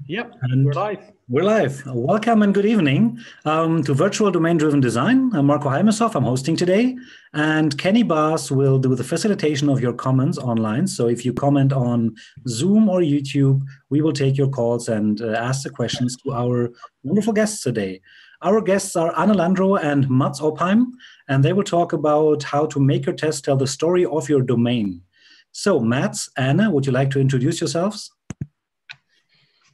Yep, And we're live. we're live. Welcome and good evening to Virtual Domain-Driven Design. I'm Marco Heimershoff. I'm hosting today. And Kenny Bass will do the facilitation of your comments online. So if you comment on Zoom or YouTube, we will take your calls and ask the questions to our wonderful guests today. Our guests are Anne Landro and Mats Opheim, and they will talk about how to make your test tell the story of your domain. So Mats, Anne, would you like to introduce yourselves?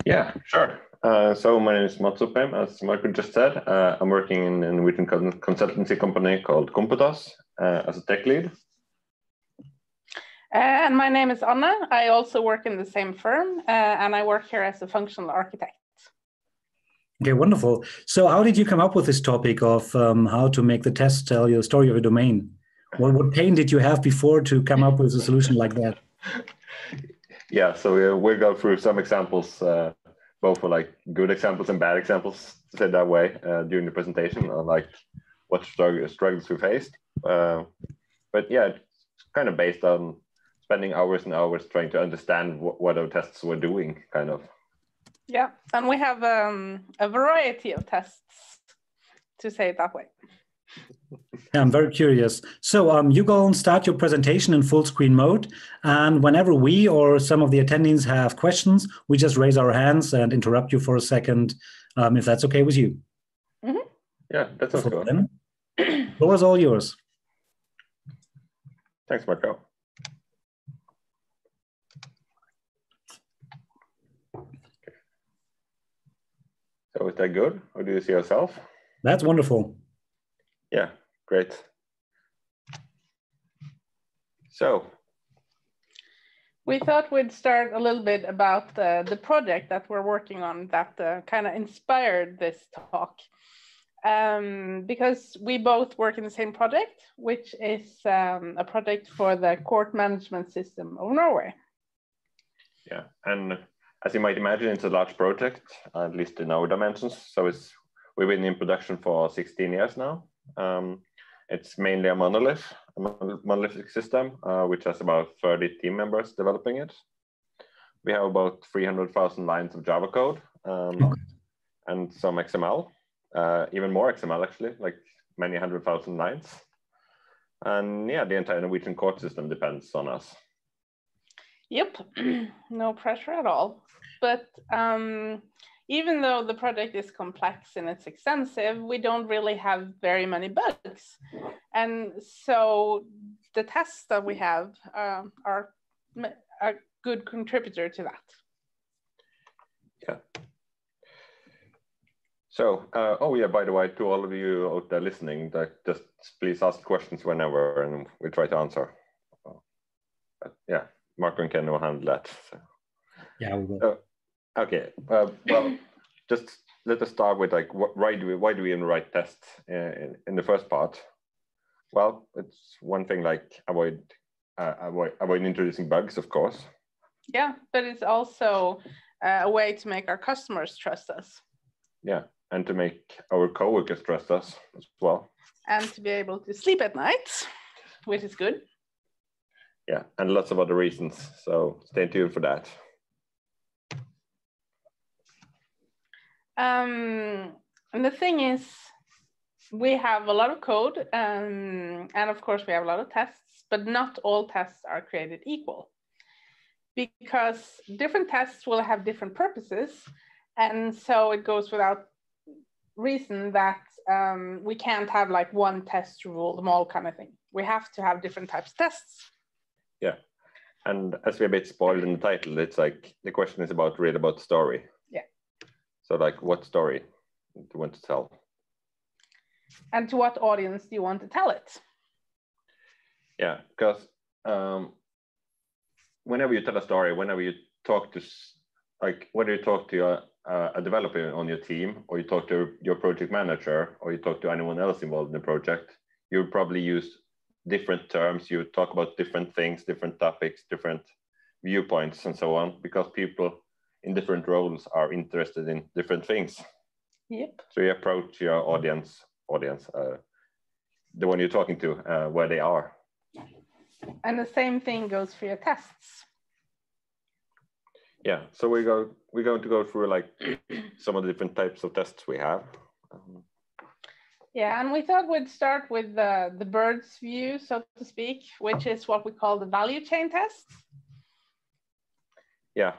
Yeah, sure. So my name is Mats Opheim, as Marco just said. I'm working in a Norwegian consultancy company called Kompetas as a tech lead. And my name is Anna. I also work in the same firm, and I work here as a functional architect. Okay, wonderful. So how did you come up with this topic of how to make the test tell you the story of a domain? What pain did you have before to come up with a solution like that? Yeah, so we'll go through some examples, both for like good examples and bad examples, to say that way, during the presentation on like what struggles we faced. But yeah, it's kind of based on spending hours and hours trying to understand what our tests were doing, kind of. Yeah, and we have a variety of tests, to say it that way. Yeah, I'm very curious. So you go and start your presentation in full screen mode. And whenever we or some of the attendees have questions, we just raise our hands and interrupt you for a second, if that's okay with you. Mm-hmm. Yeah, that sounds good. The floor is all yours. Thanks, Marco. So is that good? Or do you see yourself? That's wonderful. Yeah, great. So we thought we'd start a little bit about the project that we're working on that kind of inspired this talk. Because we both work in the same project, which is a project for the court management system of Norway. Yeah, and as you might imagine, it's a large project, at least in our dimensions. So we've been in production for 16 years now. It's mainly a monolithic system, which has about 30 team members developing it. We have about 300,000 lines of Java code and some XML, even more XML actually, like many 100,000 lines. And yeah, the entire Norwegian court system depends on us. Yep, no pressure at all. But even though the project is complex and it's extensive, we don't really have very many bugs. And so the tests that we have are a good contributor to that. Yeah. So, oh yeah, by the way, to all of you out there listening, just please ask questions whenever and we try to answer. Yeah, Marco and Ken will handle that. So. Yeah, we will. Okay, well, just let us start with like, why do we even write tests in the first part? Well, it's one thing like avoid introducing bugs, of course. Yeah, but it's also a way to make our customers trust us. Yeah, and to make our coworkers trust us as well. And to be able to sleep at night, which is good. Yeah, and lots of other reasons. So stay tuned for that. And the thing is, we have a lot of code, and of course we have a lot of tests, but not all tests are created equal, because different tests will have different purposes, and so it goes without reason that we can't have like one test to rule them all kind of thing. We have to have different types of tests. Yeah, and as we're a bit spoiled in the title, it's like the question is really about story. Yeah. So like, what story do you want to tell? And to what audience do you want to tell it? Yeah, because whenever you tell a story, whenever you talk to, like, whether you talk to a developer on your team, or you talk to your project manager, or you talk to anyone else involved in the project, you probably use different terms. You talk about different things, different topics, different viewpoints, and so on, because people in different roles are interested in different things. Yep. So you approach your audience, the one you're talking to, where they are. And the same thing goes for your tests. Yeah, so we're going to go through like some of the different types of tests we have. Yeah, and we thought we'd start with the bird's view, so to speak, which is what we call the value chain test. Yeah,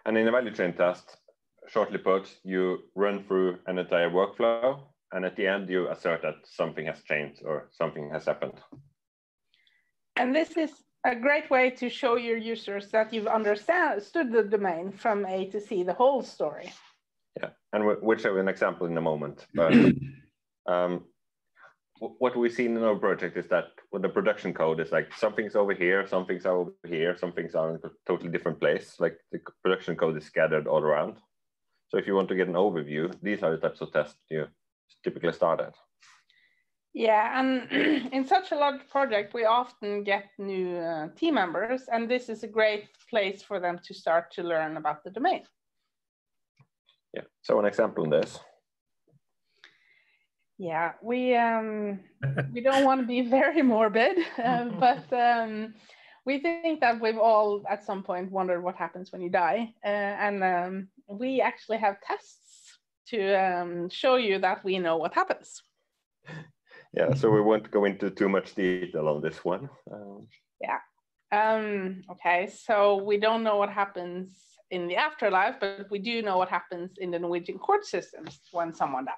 and in a value chain test, shortly put, you run through an entire workflow, and at the end you assert that something has changed or something has happened. And this is a great way to show your users that you've understood the domain from A to Z, the whole story. Yeah, and we'll show you an example in a moment. But what we've seen in our project is that with the production code is like something's over here, some things are over here, some things are in a totally different place. Like the production code is scattered all around. So if you want to get an overview, these are the types of tests you typically start at. Yeah, and in such a large project, we often get new team members, and this is a great place for them to start to learn about the domain. Yeah, so an example in this. Yeah, we don't want to be very morbid, but we think that we've all at some point wondered what happens when you die, and we actually have tests to show you that we know what happens. Yeah, so we won't go into too much detail on this one. Yeah. Okay, so we don't know what happens in the afterlife, but we do know what happens in the Norwegian court systems when someone dies.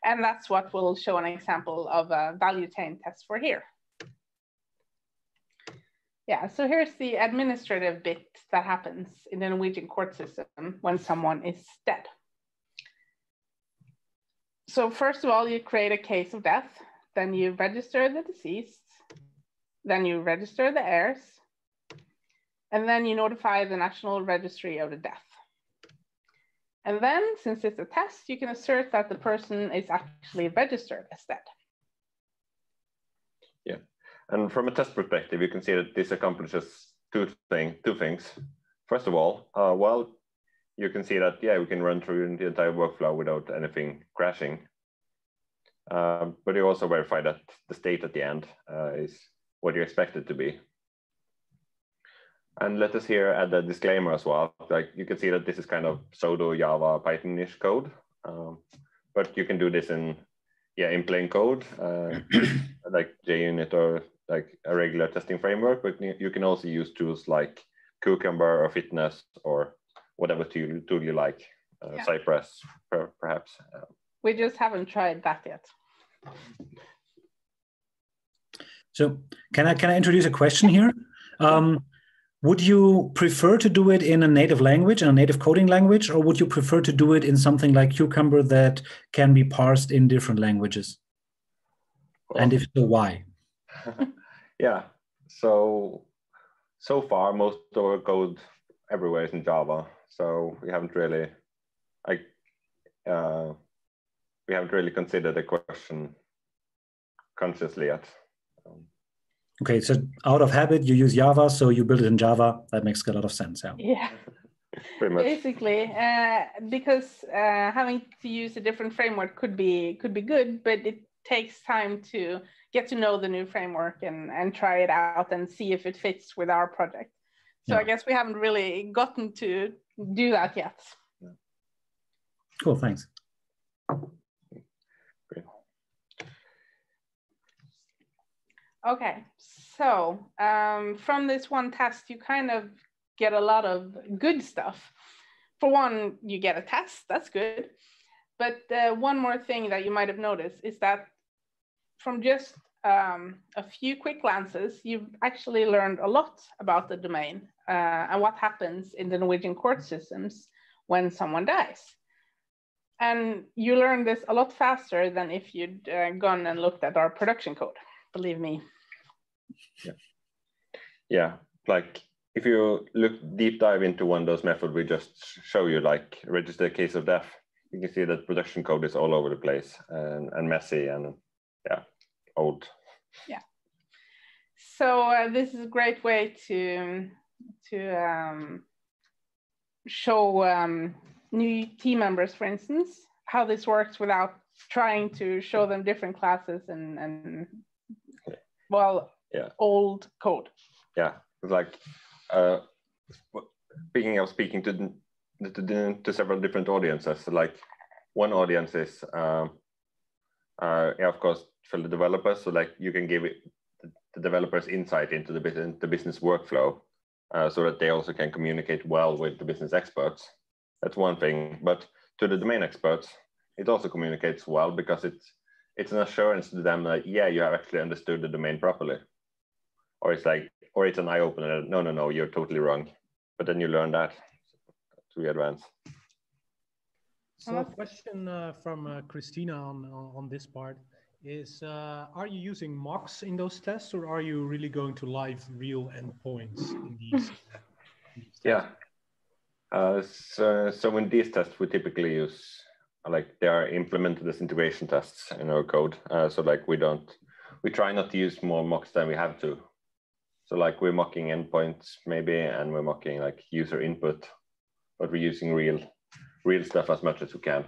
And that's what we'll show an example of a value chain test for here. Yeah, so here's the administrative bit that happens in the Norwegian court system when someone is dead. So first of all, you create a case of death, then you register the deceased, then you register the heirs, and then you notify the National Registry of the death. And then, since it's a test, you can assert that the person is actually registered as dead. Yeah, and from a test perspective, you can see that this accomplishes two things. First of all, well, you can see that, yeah, we can run through the entire workflow without anything crashing. But you also verify that the state at the end is what you expect it to be. And let us here add a disclaimer as well. Like you can see that this is kind of pseudo Java Python-ish code, but you can do this in plain code, like JUnit or like a regular testing framework. But you can also use tools like Cucumber or Fitness or whatever tool you like, Cypress perhaps. We just haven't tried that yet. So can I introduce a question here? Would you prefer to do it in a native language, in a native coding language, or would you prefer to do it in something like Cucumber that can be parsed in different languages? Well, and if so, why? Yeah, so far most of our code everywhere is in Java, so we haven't really considered the question consciously yet. Okay, so out of habit, you use Java, so you build it in Java. That makes a lot of sense. Yeah. Pretty much. Basically, because having to use a different framework could be good, but it takes time to get to know the new framework and try it out and see if it fits with our project. So I guess we haven't really gotten to do that yet. Cool, thanks. Great. Okay, so from this one test, you kind of get a lot of good stuff. For one, you get a test, that's good. But one more thing that you might have noticed is that from just a few quick glances, you've actually learned a lot about the domain and what happens in the Norwegian court systems when someone dies. And you learn this a lot faster than if you'd gone and looked at our production code, believe me. Yeah, like if you look deep dive into one of those methods we just show you, like register case of death, you can see that production code is all over the place and messy and old. Yeah. So this is a great way to show new team members, for instance, how this works without trying to show them different classes and old code. Yeah, it's like speaking to several different audiences. So like one audience is, of course, for the developers. So like you can give the developers insight into the business workflow, so that they also can communicate well with the business experts. That's one thing. But to the domain experts, it also communicates well because it's an assurance to them that, yeah, you have actually understood the domain properly. Or it's an eye opener. No, you're totally wrong. But then you learn that to advance. So a question from Christina on this part is, are you using mocks in those tests, or are you really going to live real endpoints in these tests? Yeah. So in these tests, we typically use, like, they are implemented as integration tests in our code. So like we try not to use more mocks than we have to. So like we're mocking endpoints maybe, and we're mocking like user input, but we're using real stuff as much as we can.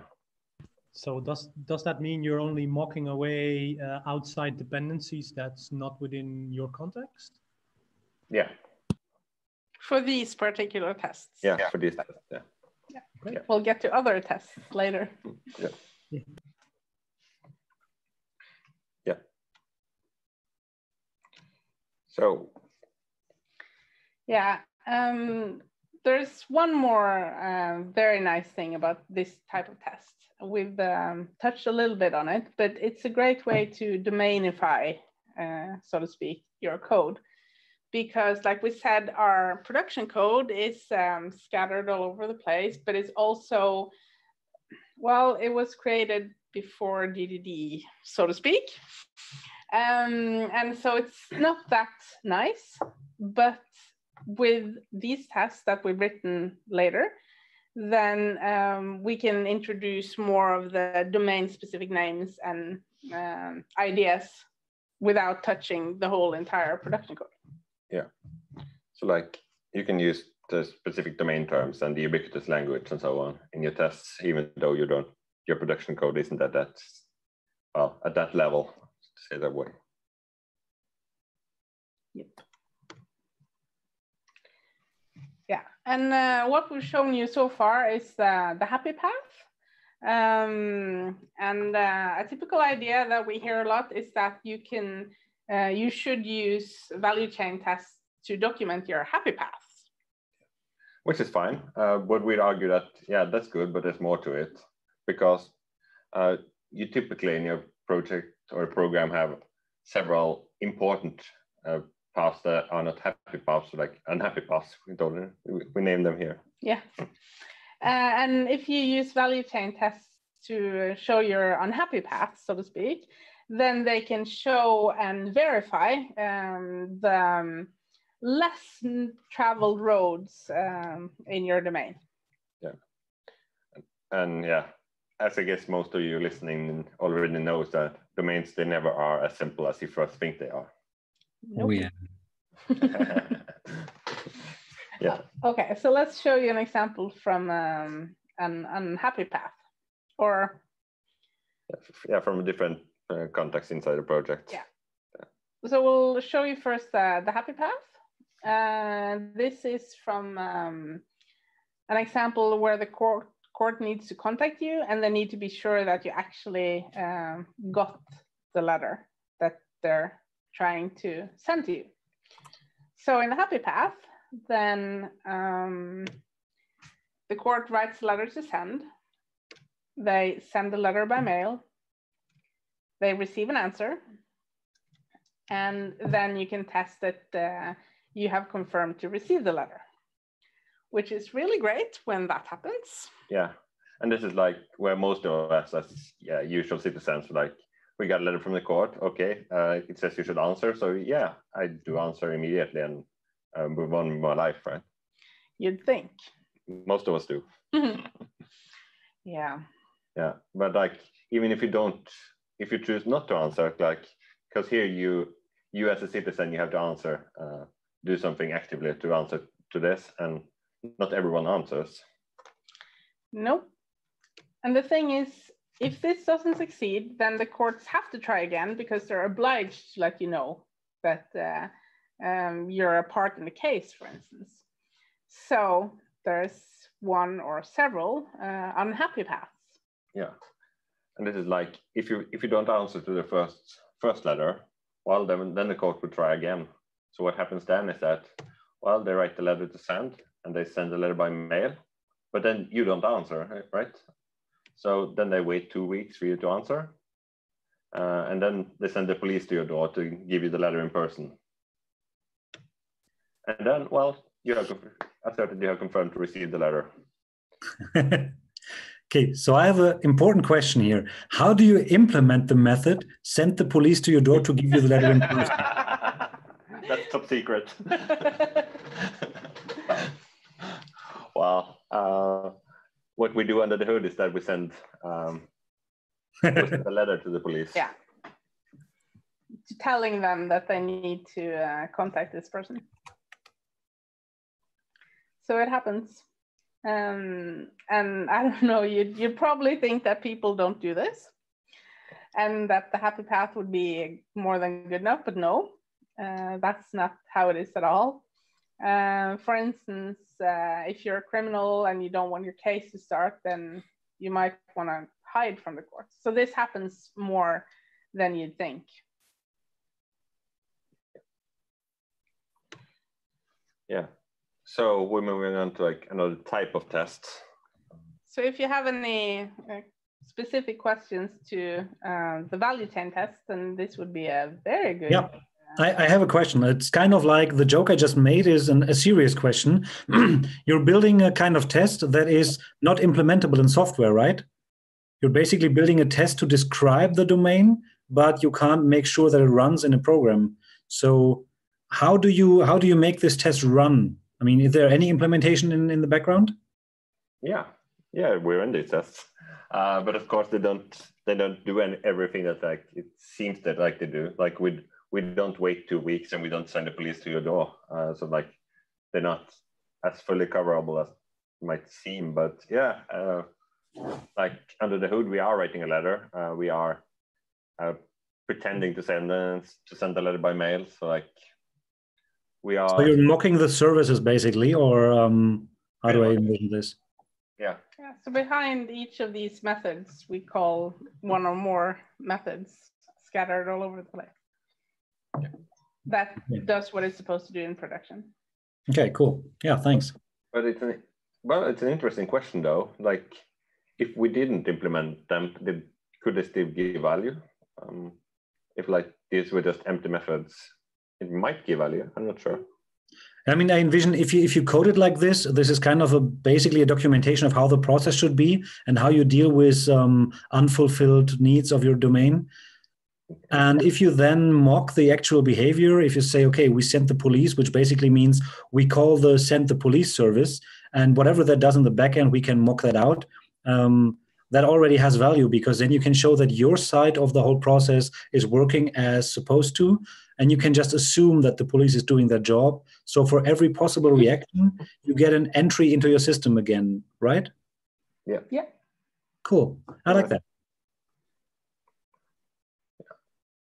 So does that mean you're only mocking away outside dependencies that's not within your context? Yeah. For these particular tests. Yeah, for these tests, yeah. Yeah. Yeah. We'll get to other tests later. Yeah. Yeah. So. Yeah. There's one more very nice thing about this type of test. We've touched a little bit on it, but it's a great way to domainify, so to speak, your code. Because like we said, our production code is scattered all over the place, but it's also, well, it was created before DDD, so to speak. And so it's not that nice, but with these tests that we've written later, then we can introduce more of the domain-specific names and ideas without touching the whole entire production code. Yeah. So like you can use the specific domain terms and the ubiquitous language and so on in your tests, even though your production code isn't at that level, to say that way. Yep. Yeah, and what we've shown you so far is the happy path. And a typical idea that we hear a lot is that you should use value chain tests to document your happy paths. Which is fine, but we'd argue that, yeah, that's good, but there's more to it, because you typically in your project or program have several important paths that are not happy paths, like unhappy paths. We name them here. Yeah. And if you use value chain tests to show your unhappy paths, so to speak, then they can show and verify the less traveled roads in your domain. Yeah. And yeah, as I guess most of you listening already knows that domains, they never are as simple as you first think they are. Nope. Oh, yeah. Yeah. Okay, so let's show you an example from an unhappy path, or yeah, from a different context inside the project. Yeah. So we'll show you first the happy path. This is from an example where the court needs to contact you, and they need to be sure that you actually got the letter that they're trying to send to you. So in the happy path, then the court writes a letter to send. They send the letter by mail. They receive an answer. And then you can test that you have confirmed to receive the letter, which is really great when that happens. Yeah, and this is like where most of us as usual citizens, like, we got a letter from the court, okay, it says you should answer, so yeah, I do answer immediately and move on with my life, right? You'd think. Most of us do. Yeah. Yeah, but like, even if you choose not to answer, like, because here you as a citizen, you have to answer, do something actively to answer to this, and not everyone answers. Nope. And the thing is, if this doesn't succeed, then the courts have to try again, because they're obliged to let you know that you're a part in the case, for instance. So there's one or several unhappy paths. Yeah, and this is like if you don't answer to the first letter, well then the code will try again. So what happens then is that, well, they write the letter to send and they send the letter by mail, but then you don't answer, right? So then they wait 2 weeks for you to answer, and then they send the police to your door to give you the letter in person. And then, well, you have asserted you have confirmed to receive the letter. Okay, so I have an important question here. How do you implement the method, send the police to your door to give you the letter in person? That's top secret. Well, what we do under the hood is that we send a letter to the police. Yeah. Telling them that they need to contact this person. So it happens. And I don't know, you probably think that people don't do this and that the happy path would be more than good enough, but no, that's not how it is at all. For instance, if you're a criminal and you don't want your case to start, then you might want to hide from the court. So this happens more than you'd think. Yeah. So we're moving on to like another type of test. So if you have any specific questions to the value chain test, then this would be a very good. Yeah, I have a question. It's kind of like the joke I just made is a serious question. You're building a kind of test that is not implementable in software, right? You're basically building a test to describe the domain, but you can't make sure that it runs in a program. So how do you make this test run? I mean, is there any implementation in the background? Yeah, we're in these tests, but of course they don't do everything that like it seems that like they do. Like we don't wait 2 weeks and we don't send the police to your door. So like they're not as fully coverable as it might seem. But yeah, like under the hood we are writing a letter. We are pretending to send the letter by mail. So like. So you're mocking the services basically, or how do I envision this? Yeah. So behind each of these methods, we call one or more methods scattered all over the place. Yeah. That does what it's supposed to do in production. Okay, cool. Yeah, thanks. But it's an interesting question though. Like, if we didn't implement them, could they still give value? If like these were just empty methods, it might give value. I'm not sure. I mean, I envision if you code it like this is kind of basically a documentation of how the process should be and how you deal with unfulfilled needs of your domain. And if you then mock the actual behavior, if you say, okay, we sent the police, which basically means we call the send the police service, and whatever that does in the backend, we can mock that out. That already has value because then you can show that your side of the whole process is working as supposed to, and you can just assume that the police is doing their job. So for every possible reaction, you get an entry into your system again, right? Yeah. Yeah. Cool. I like that.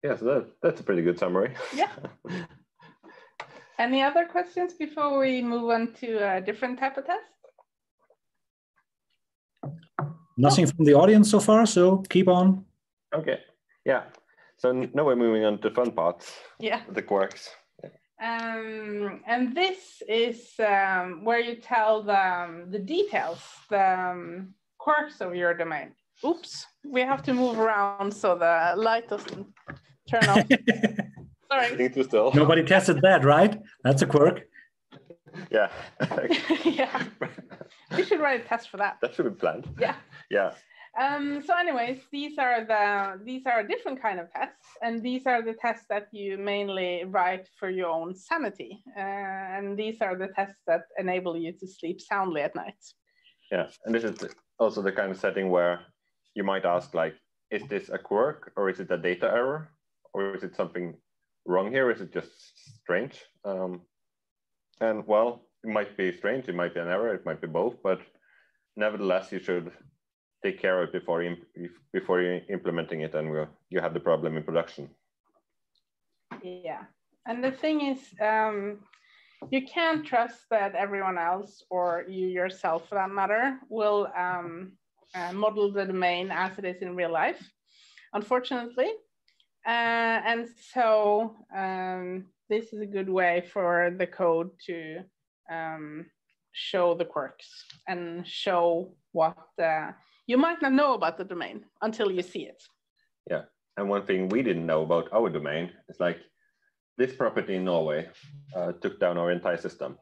Yeah, so that's a pretty good summary. Yeah. Any other questions before we move on to a different type of test? Nothing from the audience so far, so keep on. Okay. Yeah. So now we're moving on to the fun parts. Yeah. The quirks. And this is where you tell the details, the quirks of your domain. Oops, we have to move around so the light doesn't turn off. Sorry. Nobody tested that, right? That's a quirk. Yeah. Yeah. We should write a test for that. That should be planned. Yeah. Yeah. So anyways, these are a different kind of tests, and these are the tests that you mainly write for your own sanity. And these are the tests that enable you to sleep soundly at night. Yeah, and this is also the kind of setting where you might ask, like, is this a quirk or is it a data error? Or is it something wrong here? Is it just strange? And well, it might be strange, it might be an error, it might be both, but nevertheless, you should take care of it before you're implementing it and you have the problem in production. Yeah, and the thing is, you can't trust that everyone else, or you yourself for that matter, will model the domain as it is in real life, unfortunately. And so this is a good way for the code to show the quirks and show what you might not know about the domain until you see it. Yeah, and one thing we didn't know about our domain is like this property in Norway took down our entire system.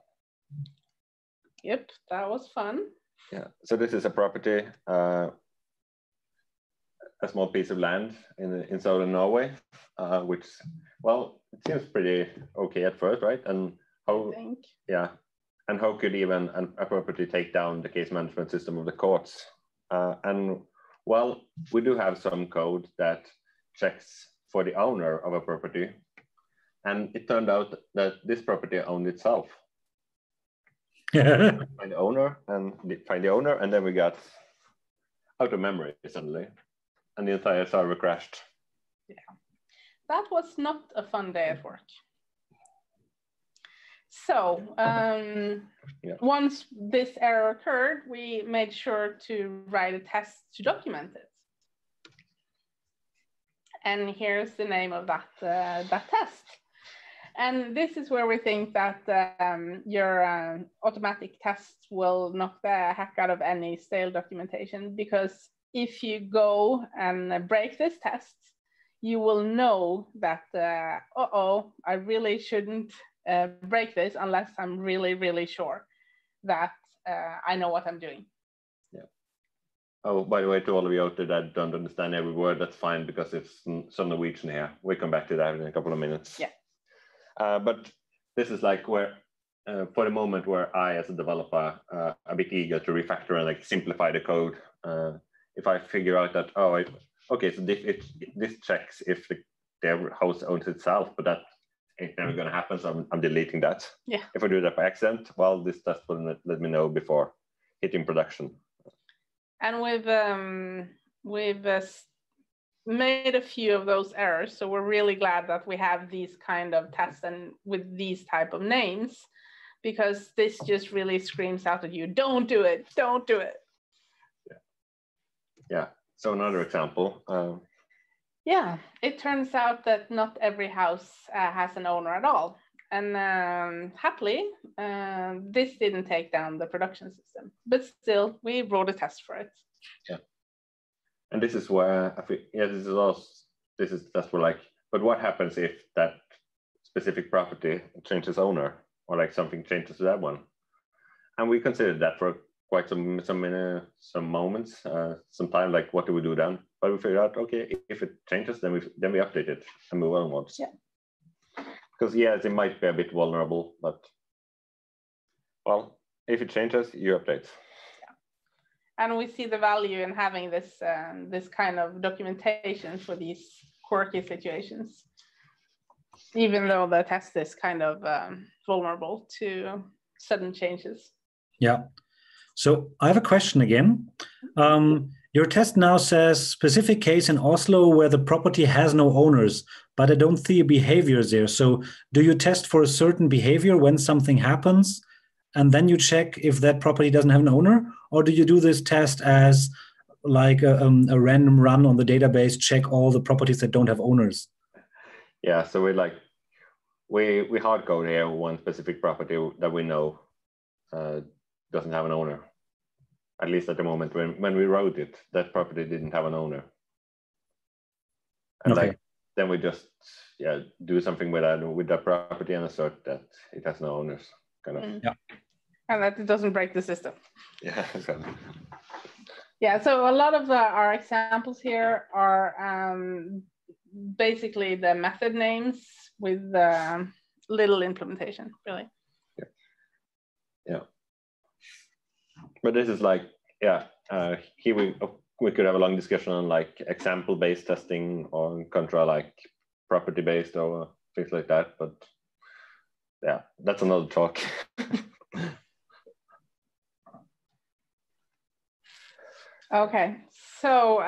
Yep, that was fun. Yeah, so this is a property, a small piece of land in southern Norway, which, well, it seems pretty okay at first, right? And how, yeah, and how could even a property take down the case management system of the courts? And well, we do have some code that checks for the owner of a property, and it turned out that this property owned itself. Find the owner, and then we got out of memory suddenly, and the entire server crashed. Yeah, that was not a fun day at work. So once this error occurred, we made sure to write a test to document it. And here's the name of that test. And this is where we think that your automatic tests will knock the heck out of any stale documentation, because if you go and break this test, you will know that, uh-oh, I really shouldn't break this unless I'm really, really sure that I know what I'm doing. Yeah. Oh, by the way, to all of you out there that don't understand every word, that's fine, because it's some Norwegian here. We'll come back to that in a couple of minutes. Yeah. But this is like where, for the moment, where I, as a developer, a bit eager to refactor and like simplify the code. If I figure out that, oh, okay, so this checks if the house owns itself, but that ain't never going to happen, so I'm deleting that. Yeah. If I do that by accident, well, this test will let me know before hitting production. And we've made a few of those errors, so we're really glad that we have these kind of tests and with these type of names, because this just really screams out at you, don't do it, don't do it. Yeah, so another example. Yeah, it turns out that not every house has an owner at all. And happily, this didn't take down the production system, but still we wrote a test for it. Yeah. And this is where I think, yeah, that's where like, but what happens if that specific property changes owner, or like something changes to that one? And we considered that for quite some moments, some time, like what do we do then? But we figured out, okay, if it changes, then we update it and move onwards. Yeah. Because yes, it might be a bit vulnerable, but well, if it changes, you update. And we see the value in having this this kind of documentation for these quirky situations, even though the test is kind of vulnerable to sudden changes. Yeah. So I have a question again. Your test now says specific case in Oslo where the property has no owners, but I don't see behaviors there. So do you test for a certain behavior when something happens, and then you check if that property doesn't have an owner? Or do you do this test as like a random run on the database, check all the properties that don't have owners? Yeah, so we hard code here one specific property that we know doesn't have an owner. At least at the moment when we wrote it, that property didn't have an owner. And like then we just do something with that property and assert that it has no owners, kind of. Yeah. And that it doesn't break the system. Yeah, exactly. Yeah, so a lot of our examples here are basically the method names with little implementation, really. Yeah. Yeah. But this is like, yeah, here we could have a long discussion on like example-based testing or contra like property-based or things like that. But yeah, that's another talk. Okay, so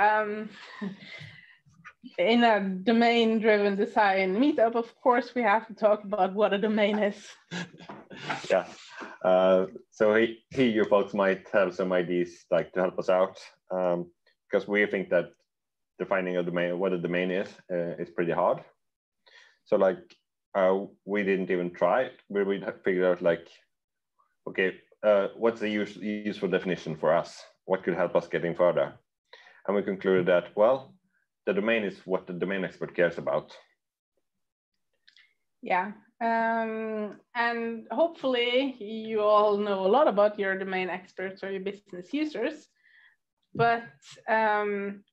in a domain-driven design meetup, of course, we have to talk about what a domain is. Yeah. So you folks might have some ideas like to help us out, because we think that defining a domain, what a domain is pretty hard. So like we didn't even try. We figured out like, okay, what's the useful definition for us? What could help us getting further? And we concluded that, well, the domain is what the domain expert cares about. Yeah, and hopefully you all know a lot about your domain experts or your business users, but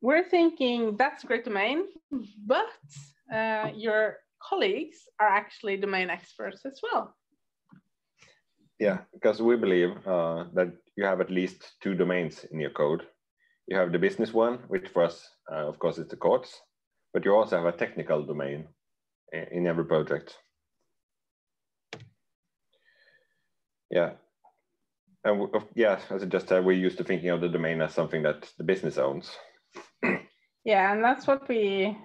we're thinking that's a great domain, but your colleagues are actually domain experts as well. Yeah, because we believe that you have at least 2 domains in your code. You have the business one, which for us, of course, is the courts, but you also have a technical domain in every project. Yeah. And yeah, as I just said, we're used to thinking of the domain as something that the business owns. Yeah, and that's what we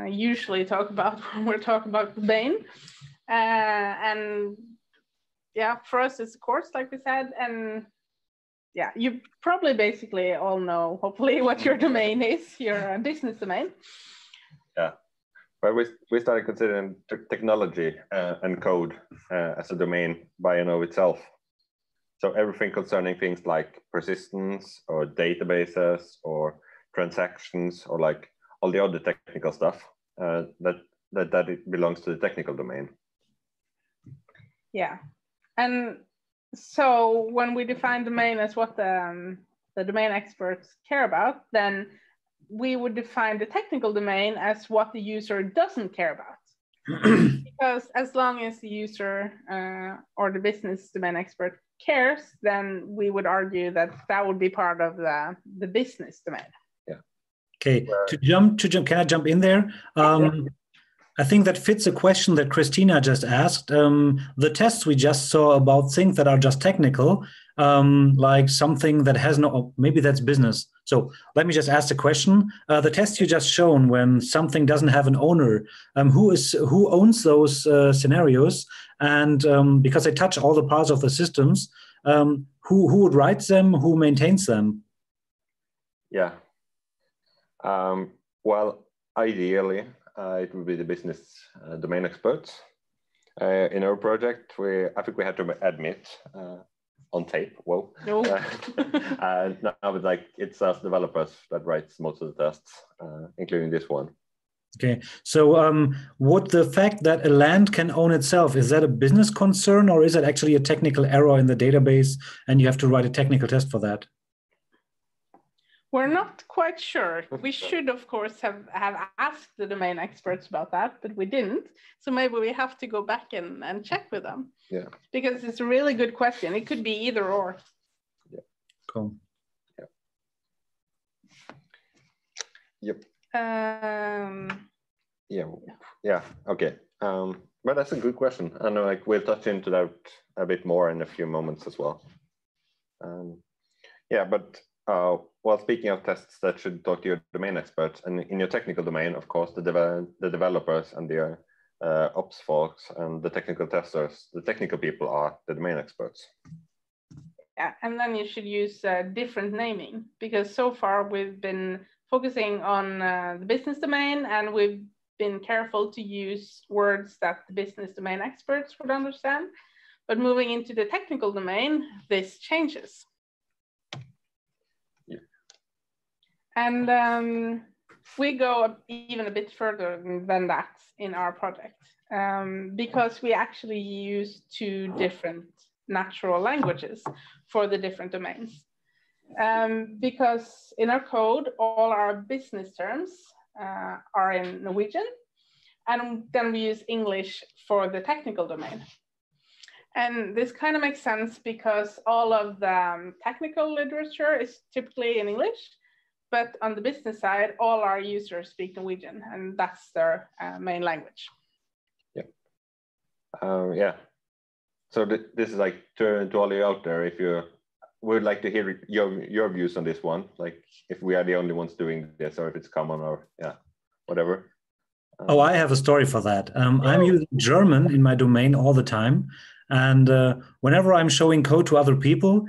usually talk about when we're talking about domain. And yeah, for us, it's a course, like we said. And yeah, you probably basically all know, hopefully, what your domain is, your business domain. Yeah, but we started considering technology and code as a domain by and of itself. So everything concerning things like persistence or databases or transactions or like all the other technical stuff, that it belongs to the technical domain. Yeah, and so when we define domain as what the domain experts care about, then we would define the technical domain as what the user doesn't care about. Because as long as the user or the business domain expert cares, then we would argue that that would be part of the business domain. Yeah. Okay. To jump, can I jump in there? I think that fits a question that Christina just asked. The tests we just saw about things that are just technical, like something that has no, maybe that's business. So let me just ask the question. The test you just shown when something doesn't have an owner, who owns those scenarios? And because they touch all the parts of the systems, who would write them? Who maintains them? Yeah. Well, ideally, it would be the business domain experts. In our project, I think we had to admit on tape, whoa. No. Now it's us developers that writes most of the tests, including this one. Okay, so would the fact that a land can own itself, is that a business concern or is it actually a technical error in the database and you have to write a technical test for that? We're not quite sure. We should, of course, have asked the domain experts about that, but we didn't. So maybe we have to go back and check with them. Yeah. Because it's a really good question. It could be either or. Yeah. Cool. Yeah. Yep. Yeah. Okay. But that's a good question. I know, like, we'll touch into that a bit more in a few moments as well. Yeah, but well, speaking of tests that should talk to your domain experts, and in your technical domain, of course, the developers and the ops folks and the technical testers, the technical people are the domain experts. Yeah, and then you should use different naming, because so far we've been focusing on the business domain, and we've been careful to use words that the business domain experts would understand. But moving into the technical domain, this changes. Yeah. And we go even a bit further than that in our project, because we actually use 2 different natural languages for the different domains. Because in our code, all our business terms are in Norwegian, and then we use English for the technical domain. And this kind of makes sense because all of the technical literature is typically in English, but on the business side, all our users speak Norwegian, and that's their main language. Yeah. Yeah. So this is like to all you out there, if you would like to hear your views on this one, like if we are the only ones doing this, or if it's common, or yeah, whatever. Oh, I have a story for that. I'm using German in my domain all the time. And whenever I'm showing code to other people,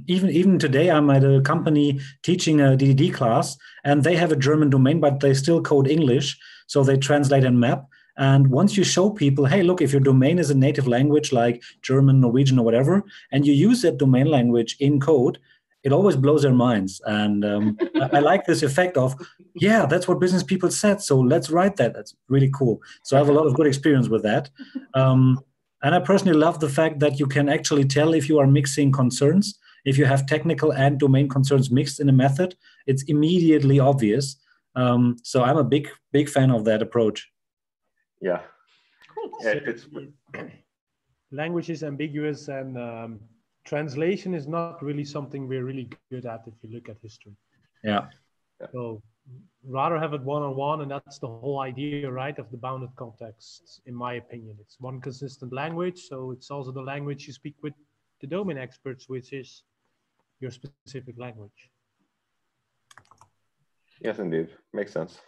even today, I'm at a company teaching a DDD class, and they have a German domain, but they still code English. So they translate and map. And once you show people, hey, look, if your domain is a native language like German, Norwegian, or whatever, and you use that domain language in code, it always blows their minds. And I like this effect of, yeah, that's what business people said, so let's write that. That's really cool. So I have a lot of good experience with that. And I personally love the fact that you can actually tell if you are mixing concerns. If you have technical and domain concerns mixed in a method, it's immediately obvious. So I'm a big fan of that approach. Yeah. Cool. Yeah, language is ambiguous, and translation is not really something we're really good at if you look at history. Yeah. So rather have it one-on-one, and that's the whole idea, right, of the bounded context, in my opinion. It's one consistent language, so it's also the language you speak with the domain experts, which is your specific language. Yes, indeed. Makes sense.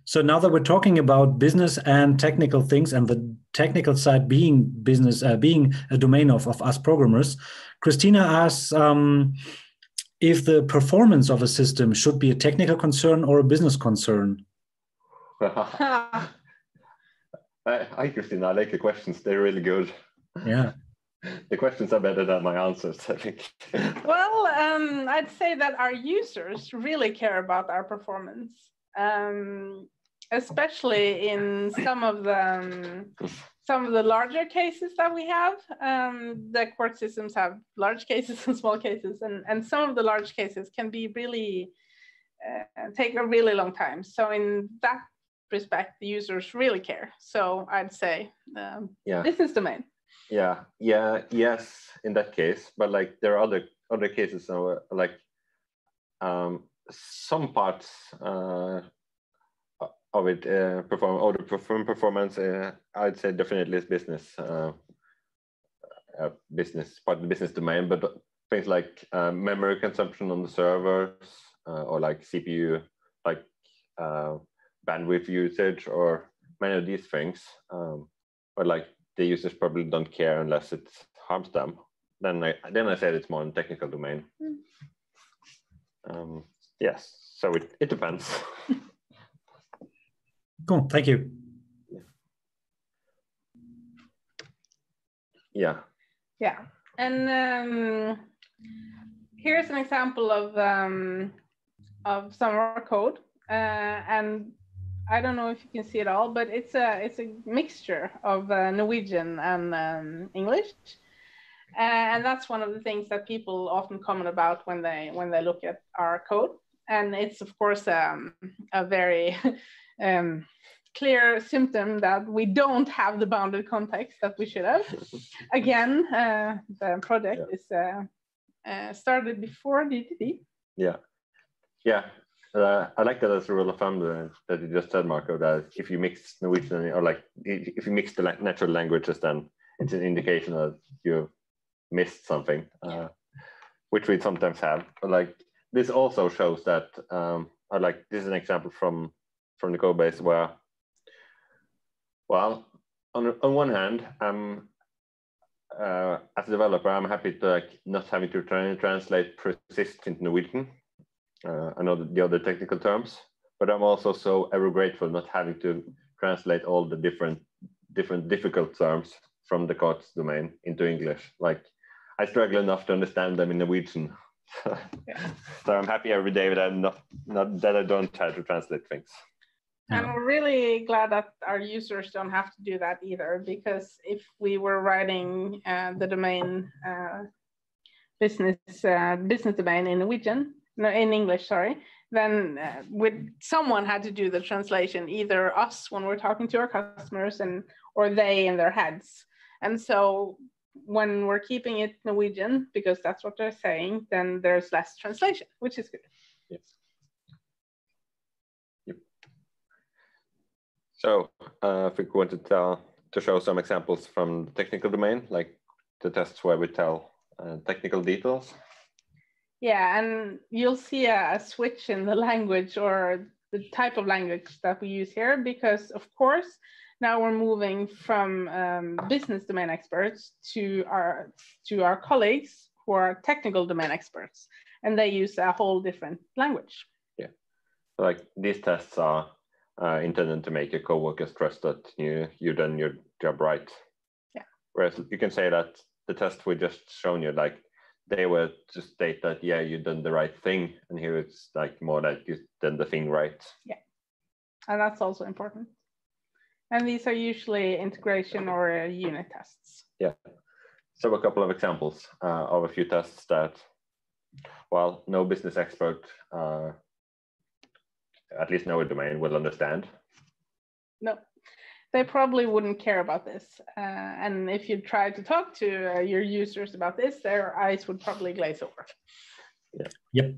So now that we're talking about business and technical things, and the technical side being business, being a domain of us programmers, Christina asks if the performance of a system should be a technical concern or a business concern. Hi, Christina. I like the questions. They're really good. Yeah. The questions are better than my answers, I think. Well, I'd say that our users really care about our performance. Especially in some of the larger cases that we have. The Quark systems have large cases and small cases, and some of the large cases can be really take a really long time. So in that respect, the users really care. So I'd say business domain. Yes, in that case, but like there are other cases like some parts of it performance. I'd say definitely is business part of the business domain, but things like memory consumption on the servers or like CPU, like bandwidth usage, or many of these things, but like the users probably don't care unless it harms them. Then I said it's more in technical domain. Yes, so it depends. Cool, thank you. Yeah. And here's an example of some of our code, and I don't know if you can see it all, but it's a mixture of Norwegian and English, and that's one of the things that people often comment about when they look at our code. And it's of course a very clear symptom that we don't have the bounded context that we should have. Again, the project is started before DDD. Yeah. I like that as a rule of thumb that you just said, Marco, that if you mix Norwegian, or like if you mix the natural languages, then it's an indication that you missed something, which we sometimes have. But like this also shows that this is an example from the code base where, well, on one hand, as a developer, I'm happy to not having to translate persist into Norwegian. I know the other technical terms, but I'm also so ever grateful not having to translate all the different difficult terms from the Quark domain into English. Like I struggle enough to understand them in Norwegian. So I'm happy every day that I'm not that I don't have to translate things. And we're really glad that our users don't have to do that either, because if we were writing the domain business domain in Norwegian, no, in English, sorry, then someone had to do the translation, either us when we're talking to our customers or they in their heads. And so when we're keeping it Norwegian, because that's what they're saying, then there's less translation, which is good. Yes. Yep. So I think we wanted to show some examples from the technical domain, like the tests where we tell technical details. Yeah, and you'll see a switch in the language or the type of language that we use here, because of course now we're moving from business domain experts to our colleagues who are technical domain experts, and they use a whole different language. Yeah, so like these tests are intended to make your coworkers trust that you've done your job right. Yeah. Whereas you can say that the test we just shown you, like they were to state that, yeah, you've done the right thing, and here it's like more like you've done the thing right. Yeah, and that's also important. And these are usually integration or unit tests. Yeah. So a couple of examples of a few tests that, well, no business expert, at least no domain, will understand. No, they probably wouldn't care about this. And if you try to talk to your users about this, their eyes would probably glaze over. Yeah. Yep.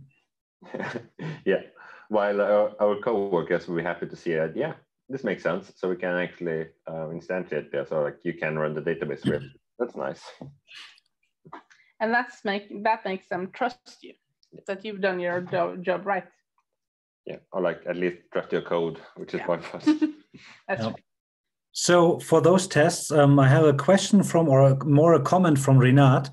Yeah. While our coworkers will be happy to see that, yeah, this makes sense. So we can actually instantiate there. So like you can run the database script. That's nice. And that makes them trust you, that you've done your job right. Yeah, or like at least trust your code, which is quite fast. That's right. So for those tests, I have a question from, or more a comment from Rinat.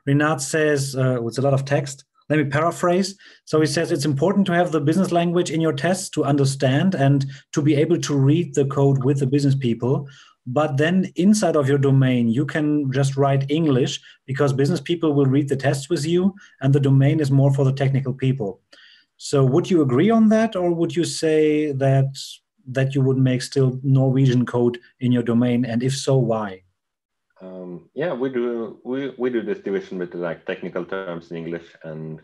Rinat says, with a lot of text, let me paraphrase. So he says, it's important to have the business language in your tests to understand and to be able to read the code with the business people. But then inside of your domain, you can just write English because business people will read the tests with you and the domain is more for the technical people. So would you agree on that, or would you say that you would make still Norwegian code in your domain, and if so, why? Yeah, we do this division with like technical terms in English and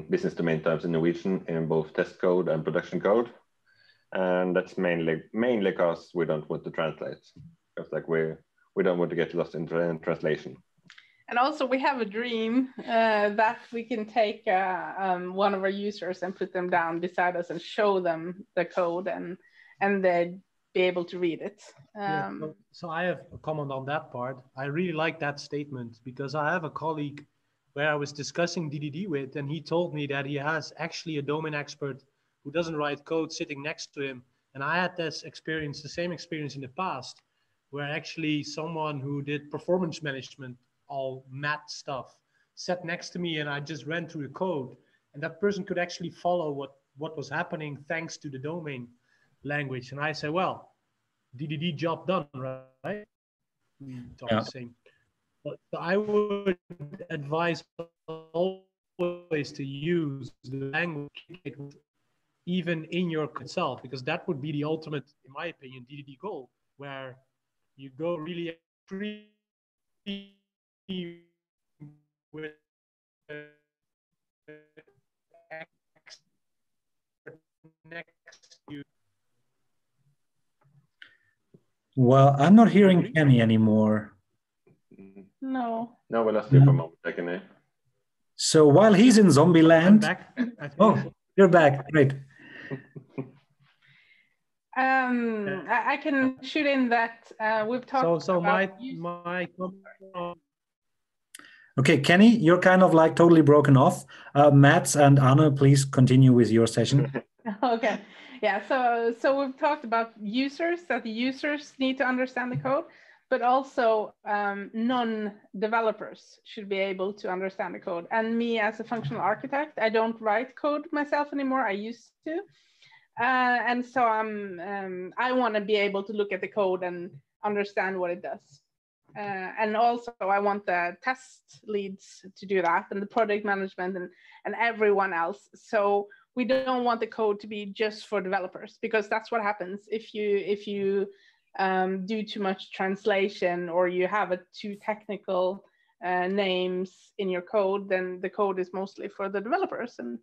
business domain terms in Norwegian in both test code and production code, and that's mainly because we don't want to translate, because like we don't want to get lost in translation. And also we have a dream that we can take one of our users and put them down beside us and show them the code and they'd be able to read it. Yeah, so I have a comment on that part. I really like that statement because I have a colleague where I was discussing DDD with, and he told me that he has actually a domain expert who doesn't write code sitting next to him. And I had this experience, the same experience in the past, where actually someone who did performance management, all math stuff, sat next to me and I just ran through the code, and that person could actually follow what was happening thanks to the domain language. And I said, well, DDD job done, right? We talk the same. But I would advise always to use the language even in your code itself, because that would be the ultimate, in my opinion, DDD goal, where you go really free with next to you. Well, I'm not hearing Kenny anymore. No. No, we lost you for a moment, second. So while he's in zombie land, Back. oh, you're back. Great. I can shoot in that we've talked so about my Okay, Kenny, you're kind of like totally broken off. Mats and Anna, please continue with your session. Okay, yeah, so we've talked about users, that the users need to understand the code, but also non-developers should be able to understand the code. And me as a functional architect, I don't write code myself anymore, I used to. And so I want to be able to look at the code and understand what it does. And also I want the test leads to do that, and the product management and everyone else. So we don't want the code to be just for developers, because that's what happens if you do too much translation, or you have too technical names in your code, then the code is mostly for the developers. And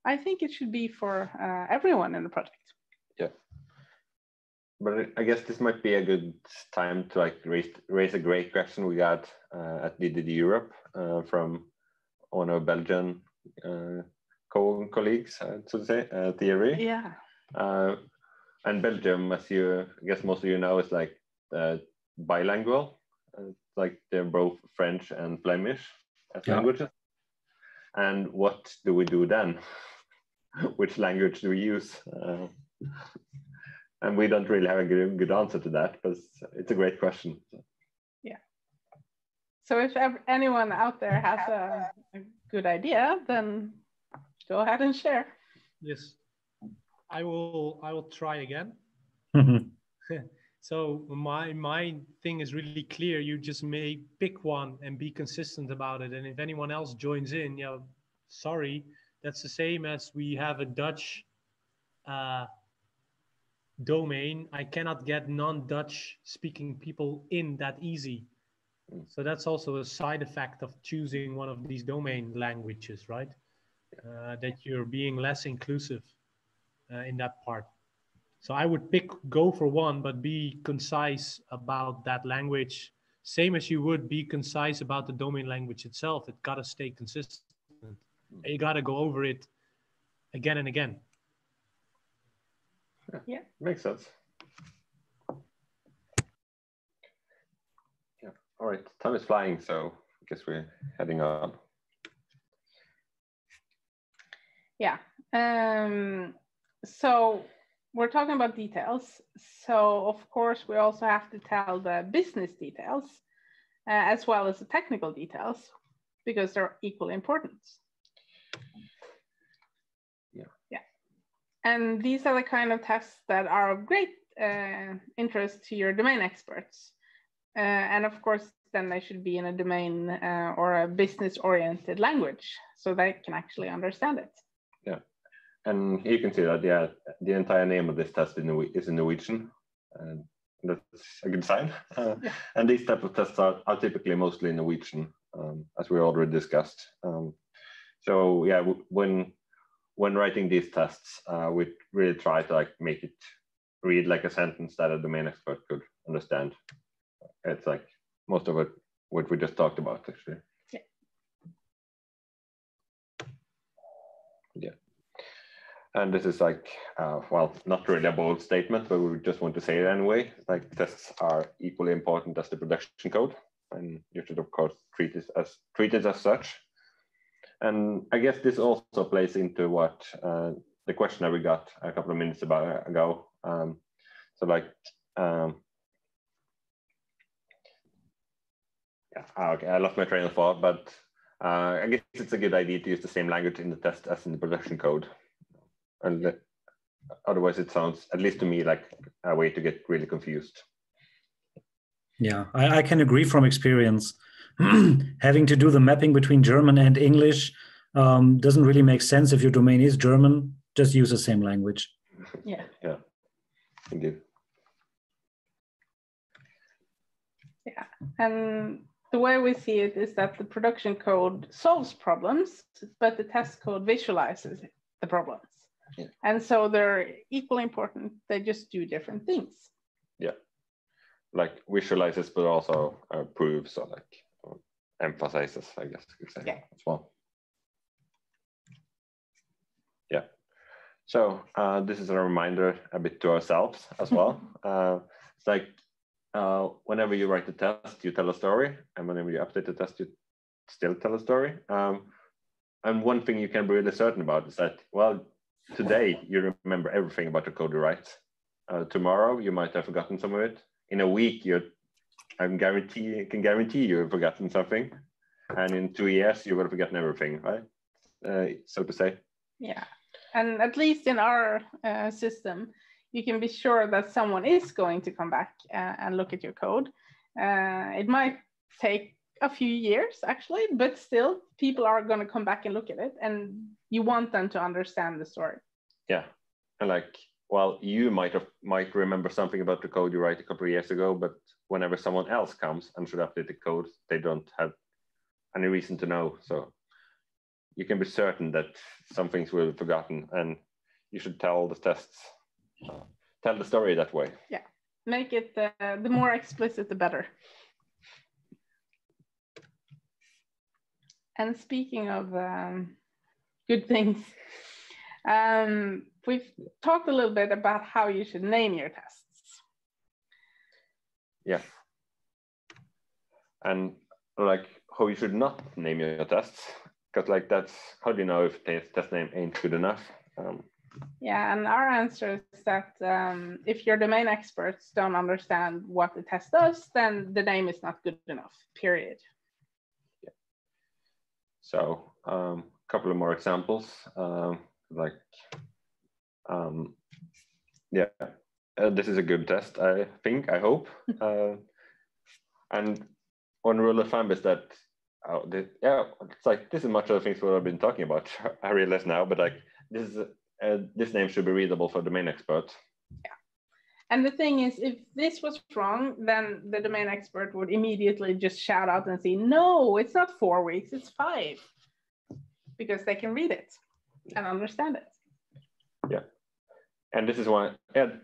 I think it should be for everyone in the project. Yeah. But I guess this might be a good time to like raise a great question we got at DDD Europe from one of Belgian colleagues, so to say, Thierry. Yeah. And Belgium, as I guess most of you know, is like bilingual. Like they're both French and Flemish as languages. And what do we do then? Which language do we use? And we don't really have a good answer to that, but it's a great question. Yeah. So if anyone out there has a good idea, then go ahead and share. Yes, I will try again. So my thing is really clear. You just may pick one and be consistent about it. And if anyone else joins in, yeah, sorry, that's the same as we have a Dutch domain. I cannot get non-Dutch speaking people in that easy. So that's also a side effect of choosing one of these domain languages, right? That you're being less inclusive in that part. So I would go for one, but be concise about that language. Same as you would be concise about the domain language itself. It gotta stay consistent. You gotta go over it again and again. Yeah, makes sense. Yeah. All right, time is flying, so I guess we're heading on. Yeah. So we're talking about details. So of course, we also have to tell the business details as well as the technical details, because they're equally important. Yeah. Yeah. And these are the kind of tests that are of great interest to your domain experts. And of course, then they should be in a domain or a business-oriented language, so they can actually understand it. Yeah. And you can see that, yeah, the entire name of this test is in Norwegian, and that's a good sign. Yeah. And these type of tests are typically mostly in Norwegian, as we already discussed. So yeah, when writing these tests, we really try to like make it read like a sentence that a domain expert could understand. It's like most of it, what we just talked about, actually. Yeah. Yeah. And this is like, well, not really a bold statement, but we just want to say it anyway. Like, tests are equally important as the production code, and you should, of course, treat it as such. And I guess this also plays into what the question that we got a couple of minutes ago. So like, yeah, okay, I lost my train of thought, but I guess it's a good idea to use the same language in the test as in the production code. And otherwise it sounds, at least to me, like a way to get really confused. Yeah, I can agree from experience. Having to do the mapping between German and English doesn't really make sense. If your domain is German, just use the same language. Yeah. Yeah, indeed. Yeah, and the way we see it is that the production code solves problems, but the test code visualizes the problems. Yeah. And so they're equally important. They just do different things. Yeah, like visualizes, but also proves or like emphasizes, I guess you could say, yeah, as well. Yeah. So this is a reminder a bit to ourselves as well. It's like whenever you write a test, you tell a story, and whenever you update the test, you still tell a story. And one thing you can be really certain about is that, well, today you remember everything about the code you write. Tomorrow you might have forgotten some of it. In a week, I can guarantee you've forgotten something, and in 2 years you will have forgotten everything, right? So to say. Yeah, and at least in our system, you can be sure that someone is going to come back and look at your code. It might take a few years actually, but still people are going to come back and look at it, and you want them to understand the story. Yeah, and like, well, you might remember something about the code you write a couple of years ago, but whenever someone else comes and should update the code, they don't have any reason to know. So you can be certain that some things will be forgotten, and you should tell the tests, tell the story that way. Yeah, make it the more explicit, the better. And speaking of good things, we've talked a little bit about how you should name your tests. Yeah. And like how you should not name your tests, because like that's, how do you know if the test name ain't good enough? Yeah, and our answer is that if your domain experts don't understand what the test does, then the name is not good enough, period. Yeah. So couple of more examples, this is a good test, I think, I hope. And one rule of thumb is that, it's like, this is much of the things we've been talking about, I realize now, but like, this name should be readable for domain experts. Yeah. And the thing is, if this was wrong, then the domain expert would immediately just shout out and say, no, it's not 4 weeks, it's 5. Because they can read it and understand it. Yeah. And this is one,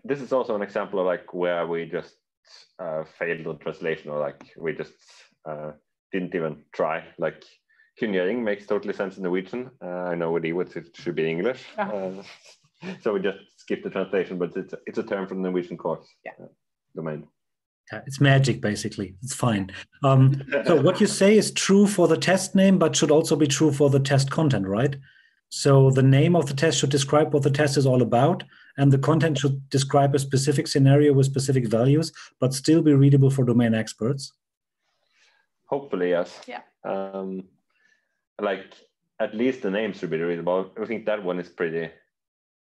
this is also an example of like where we just failed the translation, or like we just didn't even try. Like kunngjøring makes totally sense in Norwegian. I know with Ewitz it should be English. So we just skipped the translation, but it's a term from the Norwegian course domain. Yeah, it's magic, basically. It's fine. So what you say is true for the test name, but should also be true for the test content, right? So the name of the test should describe what the test is all about, and the content should describe a specific scenario with specific values, but still be readable for domain experts. Hopefully, yes. Yeah. Like at least the name should be readable. I think that one is pretty,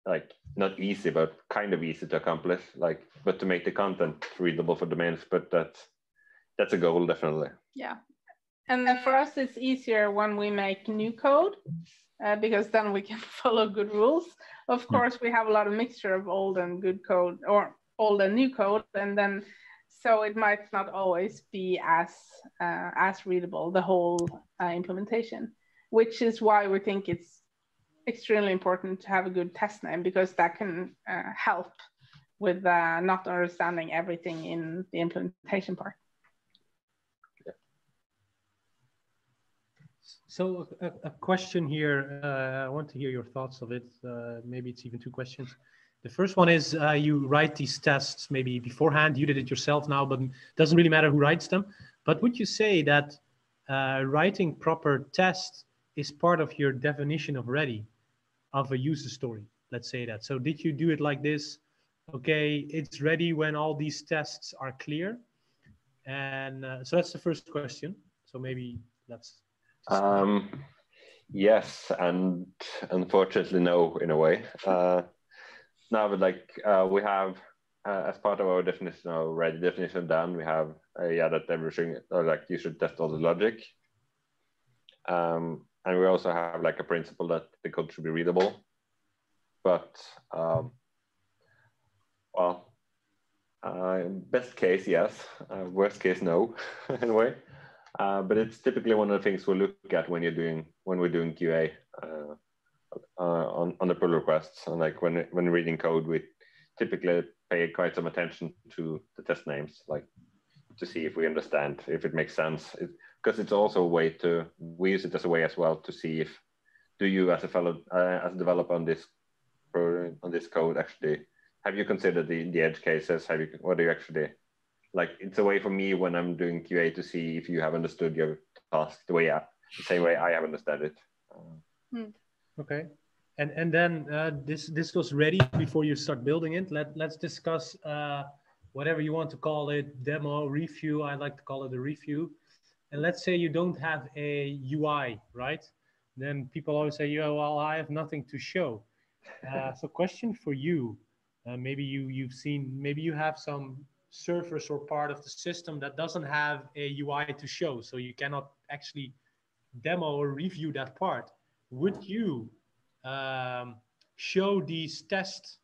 like, not easy, but kind of easy to accomplish. Like, but to make the content readable for domains, but that's a goal, definitely. Yeah. And for us, it's easier when we make new code. Because then we can follow good rules. Of course, we have a lot of mixture of old and good code, or old and new code, and then so it might not always be as readable, the whole implementation, which is why we think it's extremely important to have a good test name, because that can help with not understanding everything in the implementation part. So a question here, I want to hear your thoughts of it. Maybe it's even 2 questions. The first one is you write these tests maybe beforehand. You did it yourself now, but it doesn't really matter who writes them. But would you say that writing proper tests is part of your definition of ready, of a user story? Let's say that. So did you do it like this? Okay, it's ready when all these tests are clear. And so that's the first question. So maybe let's... Yes, and unfortunately no, in a way. Now, but like we have, as part of our definition, our ready definition done, we have that everything, or like you should test all the logic. And we also have like a principle that the code should be readable. But best case, yes. Worst case, no, in a way. But it's typically one of the things we look at when we're doing QA on the pull requests. And like when reading code, we typically pay quite some attention to the test names, like to see if we understand, if it makes sense. Because it's also a way we use it as a way as well to see if, do you as a developer on this code actually, have you considered the edge cases? What do you actually, like, it's a way for me when I'm doing QA to see if you have understood your task the same way I have understood it. Okay, and then this was ready before you start building it. Let's discuss whatever you want to call it, demo, review. I like to call it a review. And let's say you don't have a UI, right? Then people always say, "Yeah, well, I have nothing to show." So question for you, maybe maybe you have some surface or part of the system that doesn't have a UI to show, so you cannot actually demo or review that part. Would you show these tests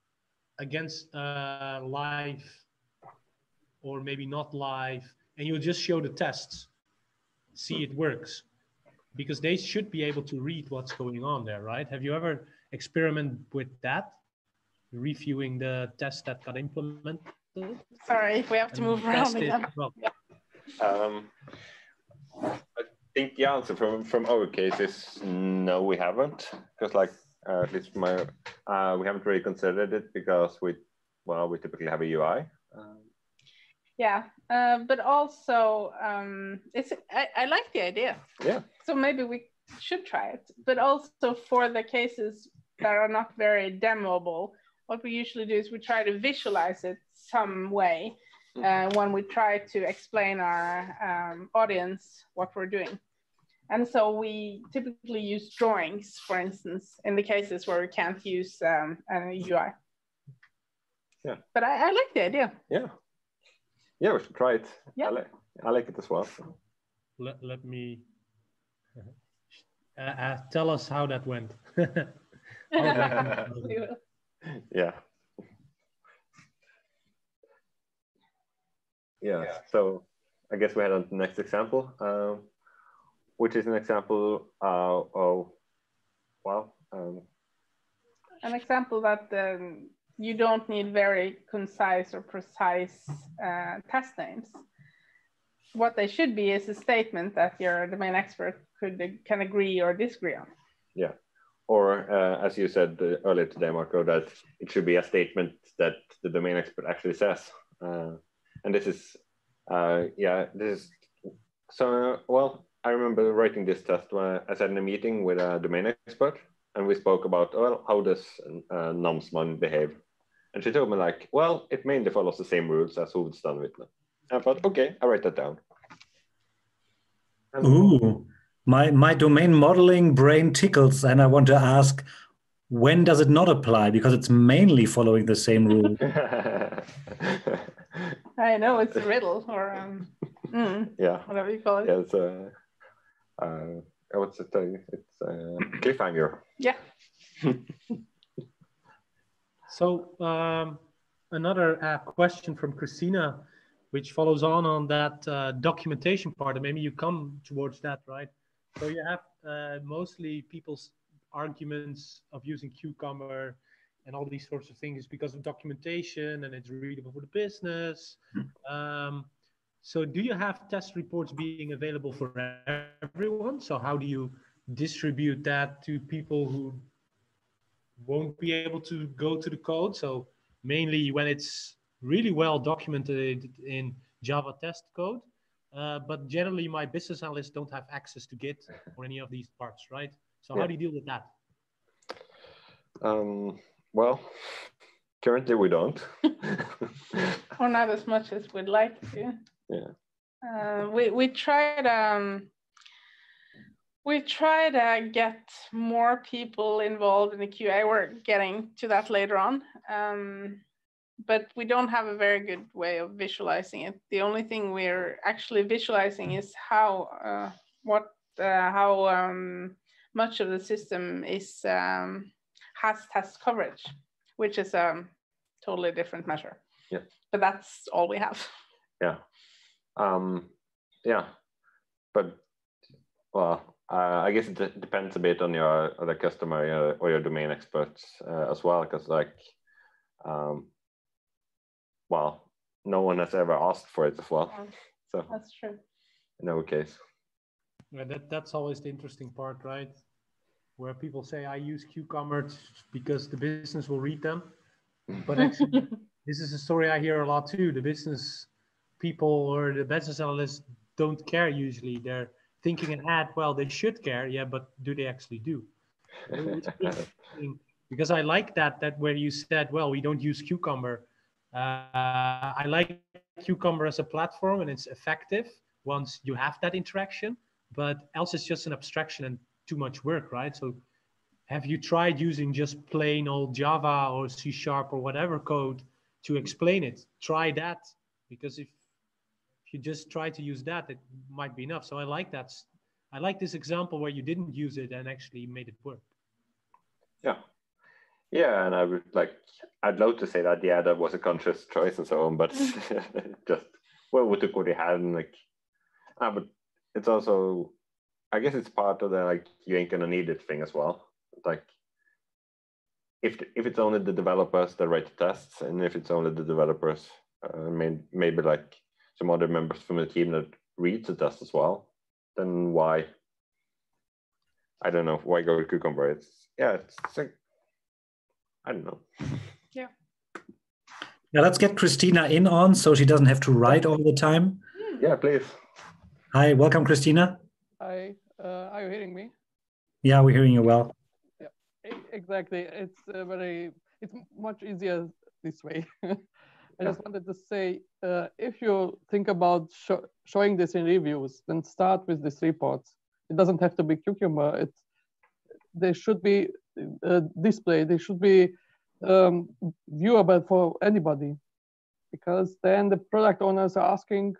against live or maybe not live, and you'll just show the tests, see it works? Because they should be able to read what's going on there, right? Have you ever experimented with that, reviewing the tests that got implemented? Sorry, we have to move around again. Well. I think the answer from our case is no, we haven't, because like at least we haven't really considered it, because we typically have a UI. But also I like the idea. Yeah. So maybe we should try it. But also for the cases that are not very demoable, what we usually do is we try to visualize it some way when we try to explain our audience what we're doing. And so we typically use drawings, for instance, in the cases where we can't use an UI. Yeah. But I like the idea. Yeah. Yeah, we should try it. Yeah. I like it as well. Let me tell us how that went. We will. Yeah. Yeah. So I guess we head on to the next example, which is an example of, well, an example that you don't need very concise or precise test names. What they should be is a statement that your domain expert can agree or disagree on. Yeah. Or as you said earlier today, Marco, that it should be a statement that the domain expert actually says. And this is, so, well, I remember writing this test when I sat in a meeting with a domain expert, and we spoke about, well, how does Namsman behave? And she told me like, well, it mainly follows the same rules as Hovedstadvittne. I thought, okay, I'll write that down. And ooh, my domain modeling brain tickles, and I want to ask, when does it not apply? Because it's mainly following the same rule. I know, it's a riddle or yeah, whatever you call it. yeah, it's what's it? It's cliffhanger. Yeah. So another question from Christina, which follows on that documentation part, and maybe you come towards that, right? So you have mostly people's arguments of using Cucumber and all these sorts of things because of documentation and it's readable for the business. So do you have test reports being available for everyone? So how do you distribute that to people who won't be able to go to the code? So mainly when it's really well documented in Java test code, but generally my business analysts don't have access to Git or any of these parts, right? So how do you deal with that? Well, currently we don't. Or not as much as we'd like to. Yeah. We tried to get more people involved in the QA. We're getting to that later on. But we don't have a very good way of visualizing it. The only thing we're actually visualizing is how much of the system is has test coverage, which is a totally different measure. Yeah. But that's all we have. Yeah. Yeah. But well, I guess it depends a bit on your other customer or your domain experts as well, because like, well, no one has ever asked for it as well. So that's true. In our case. Yeah, that's always the interesting part, right? Where people say, I use Cucumber because the business will read them. But actually, this is a story I hear a lot too. The business people or the business analysts don't care usually. They're thinking ahead, well, they should care, yeah, but do they actually do? Because I like that where you said, well, we don't use Cucumber. I like Cucumber as a platform and it's effective once you have that interaction, but else it's just an abstraction and too much work, right? So have you tried using just plain old Java or C# or whatever code to explain it? Try that, because if you just try to use that, it might be enough. So I like that. I like this example where you didn't use it and actually made it work. Yeah. Yeah, and I'd love to say that, yeah, that was a conscious choice and so on, but just, well, we took what we had and like, but it's also, I guess it's part of the, like, you ain't gonna need it thing as well. Like, if it's only the developers that write the tests, and if it's only the developers, maybe like some other members from the team that read the test as well, then why? I don't know, why go with Cucumber? It's like, I don't know. Yeah. Now let's get Christina in on so she doesn't have to write all the time. Yeah, please. Hi, welcome, Christina. Hi, are you hearing me? Yeah, we're hearing you well. Yeah. Exactly. It's it's much easier this way. I just wanted to say, if you think about showing this in reviews, then start with these reports. It doesn't have to be Cucumber. They should be displayed. They should be viewable for anybody, because then the product owners are asking,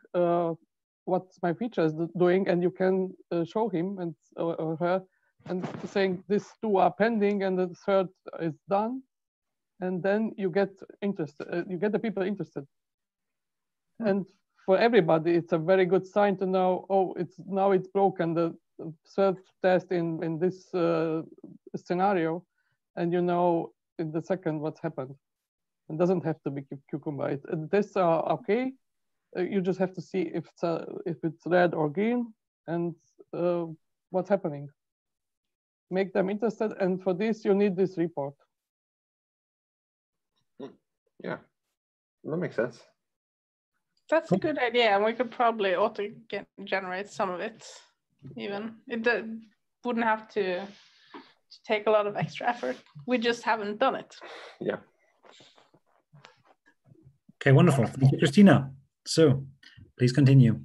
what's my feature is doing, and you can show him and or her and saying these two are pending and the third is done, and then you get interested. You get the people interested, and for everybody, it's a very good sign to know. Oh, it's broken. The third test in this scenario, and you know in the second what's happened. It doesn't have to be Cucumber. Tests are okay. You just have to see if it's red or green and what's happening. Make them interested, and for this you need this report. Yeah, that makes sense. That's a good idea, and we could probably auto-generate some of it. Even it wouldn't have to take a lot of extra effort. We just haven't done it. Yeah. Okay, wonderful. Thank you, Christina. So please continue.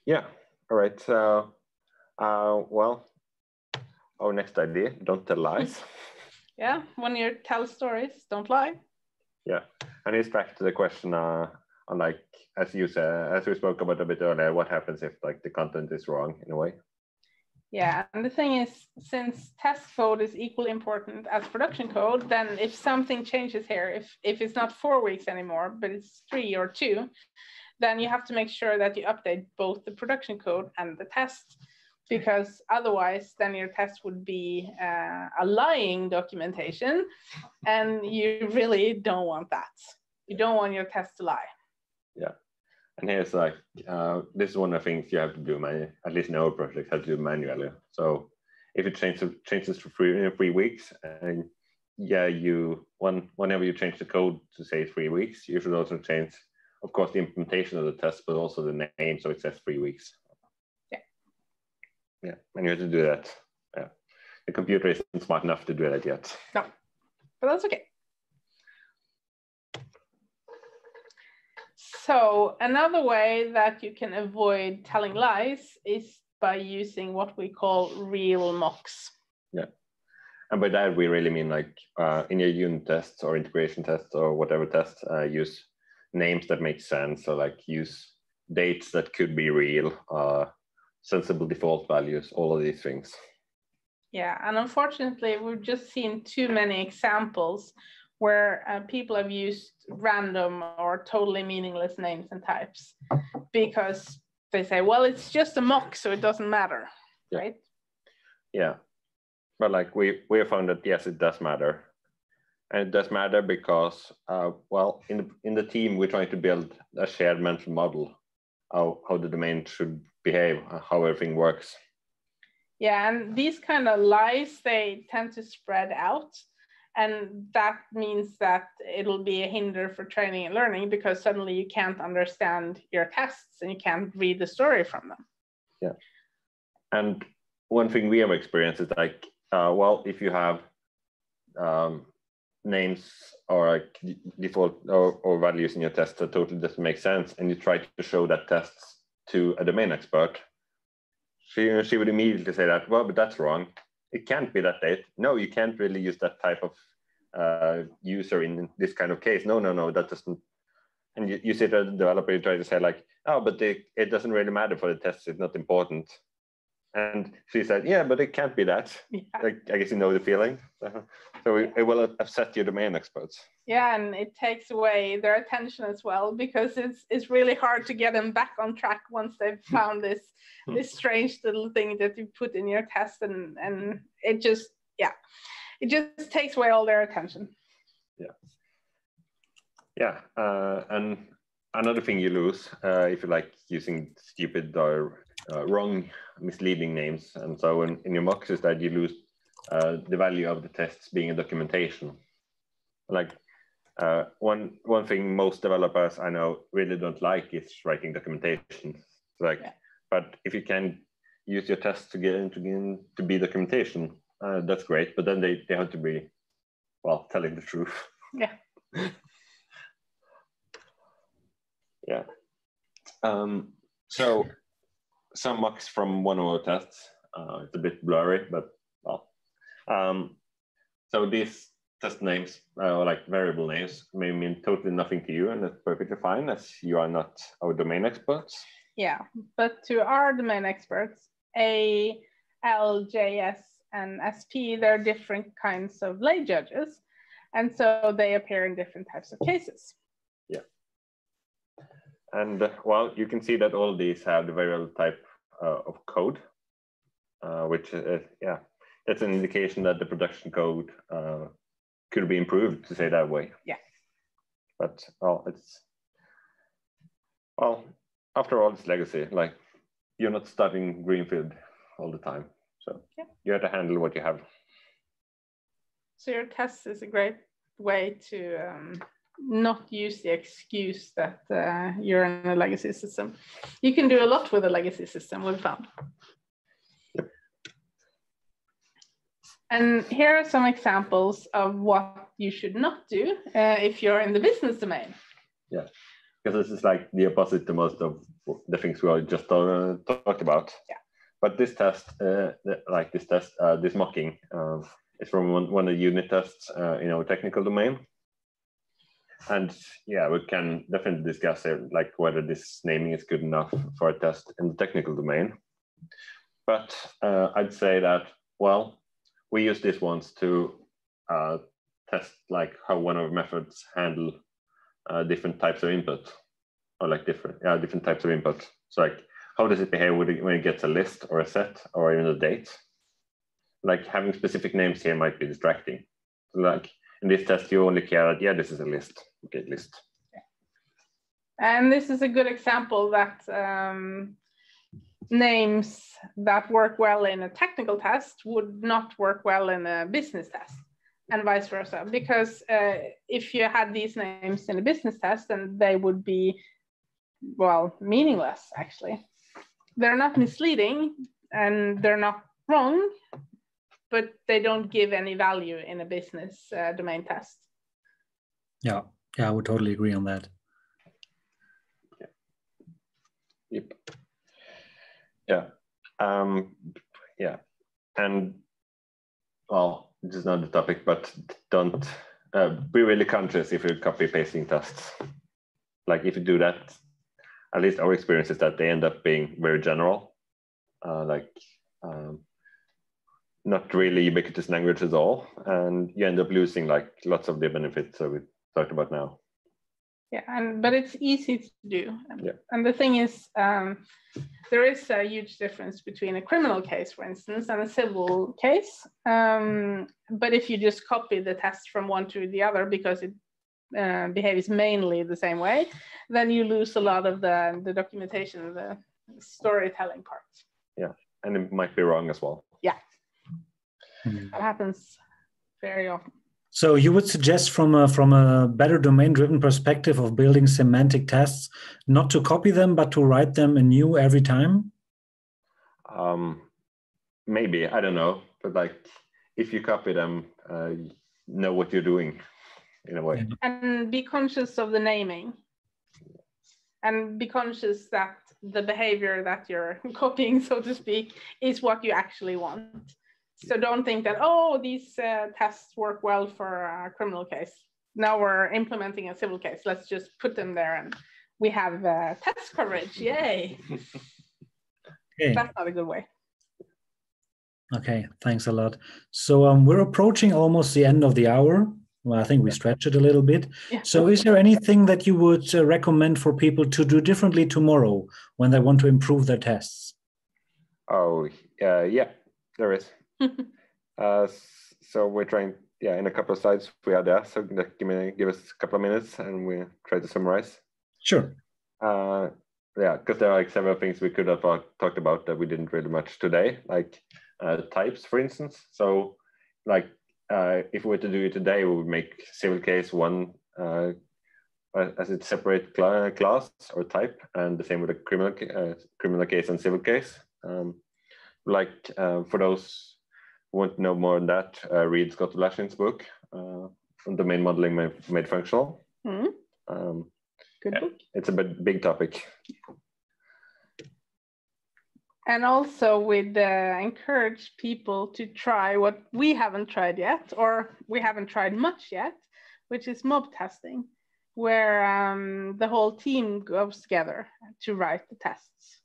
Yeah, all right. So, well, our next idea, don't tell lies. Yeah, when you tell stories, don't lie. Yeah, and it's back to the question on, like, as you said, as we spoke about a bit earlier, what happens if like the content is wrong in a way? Yeah, and the thing is, since test code is equally important as production code, then if something changes here, if it's not 4 weeks anymore, but it's 3 or 2, then you have to make sure that you update both the production code and the test, because otherwise then your test would be a lying documentation, and you really don't want that. You don't want your test to lie. Yeah. And here's like, this is one of the things you have to do, at least in our project, have to do manually. So if it changes for 3 weeks, and yeah, whenever you change the code to say 3 weeks, you should also change, of course, the implementation of the test, but also the name, so it says 3 weeks. Yeah. Yeah, and you have to do that. Yeah. The computer isn't smart enough to do that yet. No, but that's okay. So another way that you can avoid telling lies is by using what we call real mocks. Yeah, and by that we really mean like in your unit tests or integration tests or whatever tests, use names that make sense. So like use dates that could be real, sensible default values, all of these things. Yeah, and unfortunately we've just seen too many examples where people have used random or totally meaningless names and types because they say, well, it's just a mock, so it doesn't matter, yeah. Right? Yeah, but like we have found that, yes, it does matter. And it does matter because, well, in the team, we're trying to build a shared mental model, how the domain should behave, how everything works. Yeah, and these kind of lies, they tend to spread out. And that means that it'll be a hinder for training and learning because suddenly you can't understand your tests and you can't read the story from them. Yeah. And one thing we have experienced is like, well, if you have names or like default or values in your test that totally doesn't make sense, and you try to show that tests to a domain expert, she would immediately say that, well, but that's wrong. It can't be that date. No, you can't really use that type of user in this kind of case. No, that doesn't. And you sit as a developer, you try to say like, oh, but it doesn't really matter for the tests. It's not important. And she said, yeah, but it can't be that. Yeah. Like, I guess you know the feeling. So it will upset your domain experts. Yeah, and it takes away their attention as well because it's really hard to get them back on track once they've found this strange little thing that you put in your test, and it just takes away all their attention. Yeah, and another thing you lose if you like using stupid or wrong, misleading names, and so in your mocks is that you lose the value of the tests being a documentation. Like one thing most developers I know really don't like is writing documentation. Like, but if you can use your tests to get into to be documentation. That's great, but then they have to be, well, telling the truth. Yeah. Yeah. So some mocks from one of our tests. It's a bit blurry, but well. So these test names, like variable names, may mean totally nothing to you, and that's perfectly fine as you are not our domain experts. Yeah, but to our domain experts, A, L, JS, and SP, they're different kinds of lay judges. And so they appear in different types of cases. Yeah. And well, you can see that all these have the variable type of code, which, yeah, that's an indication that the production code could be improved, to say that way. Yeah. But, well, after all, it's legacy. Like, you're not starting greenfield all the time. So yeah, you have to handle what you have. So your test is a great way to not use the excuse that you're in a legacy system. You can do a lot with a legacy system, we've found. Yep. And here are some examples of what you should not do if you're in the business domain. Yeah, because this is like the opposite to most of the things we just talked about. Yeah. But this test, this mocking, is from one of the unit tests in our technical domain. And yeah, we can definitely discuss it, like whether this naming is good enough for a test in the technical domain. But I'd say that, well, we use this once to test like how one of our methods handle different types of input, or like different types of input. So like, how does it behave when it gets a list or a set or even a date? Like having specific names here might be distracting. So like in this test, you only care that, yeah, this is a list. Okay, list. And this is a good example that names that work well in a technical test would not work well in a business test, and vice versa. Because if you had these names in a business test, then they would be, well, meaningless, actually. They're not misleading and they're not wrong, but they don't give any value in a business domain test. Yeah, I would totally agree on that. Yep. Yeah. Yeah. And well, this is not the topic, but don't be really conscious if you're copy pasting tests. Like if you do that, at least our experience is that they end up being very general, not really ubiquitous language at all, and you end up losing like lots of the benefits that we talked about now. Yeah, but it's easy to do. Yeah. And the thing is, there is a huge difference between a criminal case, for instance, and a civil case. But if you just copy the test from one to the other because it behaves mainly the same way, then you lose a lot of the documentation, the storytelling part. Yeah, and it might be wrong as well. Yeah, that happens very often. So you would suggest from a better domain-driven perspective of building semantic tests, not to copy them, but to write them anew every time? Maybe, I don't know. But like, if you copy them, know what you're doing in a way. And be conscious of the naming. And be conscious that the behavior that you're copying, so to speak, is what you actually want. So don't think that, oh, these tests work well for a criminal case. Now we're implementing a civil case. Let's just put them there and we have test coverage. Yay. Okay. That's not a good way. Okay, thanks a lot. So we're approaching almost the end of the hour. Well, I think we stretched it a little bit. Yeah. So is there anything that you would recommend for people to do differently tomorrow when they want to improve their tests? Oh, yeah, there is. So we're trying, in a couple of slides we are there. So give us a couple of minutes and we try to summarize. Sure. Yeah, because there are like several things we could have talked about that we didn't really much today, like types, for instance. So like if we were to do it today, we would make civil case one as its separate class or type, and the same with a criminal case and civil case. like for those who want to know more on that, read Scott Blashin's book on domain modeling made functional. Good book. It's a big topic. And also we'd encourage people to try what we haven't tried yet, or we haven't tried much yet, which is mob testing, where the whole team goes together to write the tests.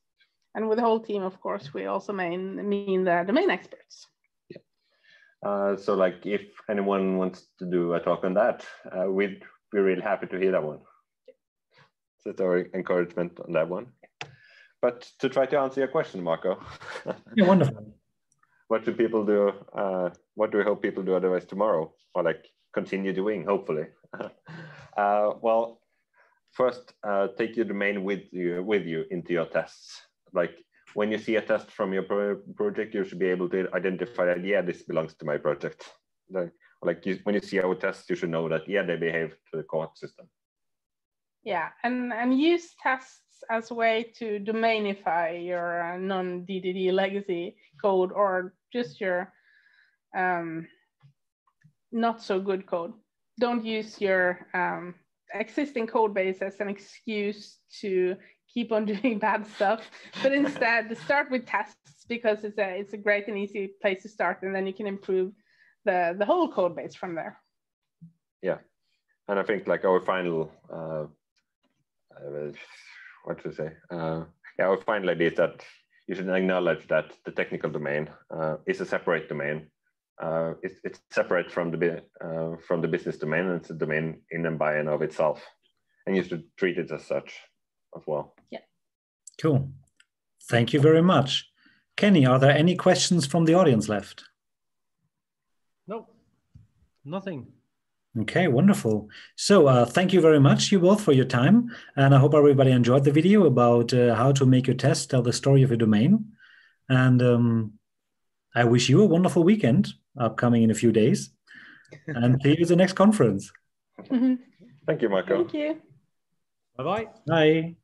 And with the whole team, of course, we also mean the domain experts. So like if anyone wants to do a talk on that, we'd be really happy to hear that one. So that's our encouragement on that one. But to try to answer your question, Marco. Yeah, wonderful. What do people do? What do we hope people do otherwise tomorrow, or like continue doing, hopefully? Well, first, take your domain with you into your tests. Like when you see a test from your project, you should be able to identify that, yeah, this belongs to my project. When you see our tests, you should know that, yeah, they behave to the core system. Yeah, and use tests as a way to domainify your non-DDD legacy code, or just your not so good code. Don't use your existing code base as an excuse to keep on doing bad stuff, but instead start with tests, because it's a great and easy place to start, and then you can improve the whole code base from there. Yeah, and I think like our final our final idea is that you should acknowledge that the technical domain is a separate domain. It's separate from the business domain, and it's a domain in and by and of itself, and you should treat it as such as well. Yeah. Cool. Thank you very much. Kenny, are there any questions from the audience left? No, nothing. Okay, wonderful. So thank you very much, you both, for your time. And I hope everybody enjoyed the video about how to make your test tell the story of your domain. And I wish you a wonderful weekend upcoming in a few days. And see you at the next conference. Thank you, Marco. Thank you. Bye-bye. Bye.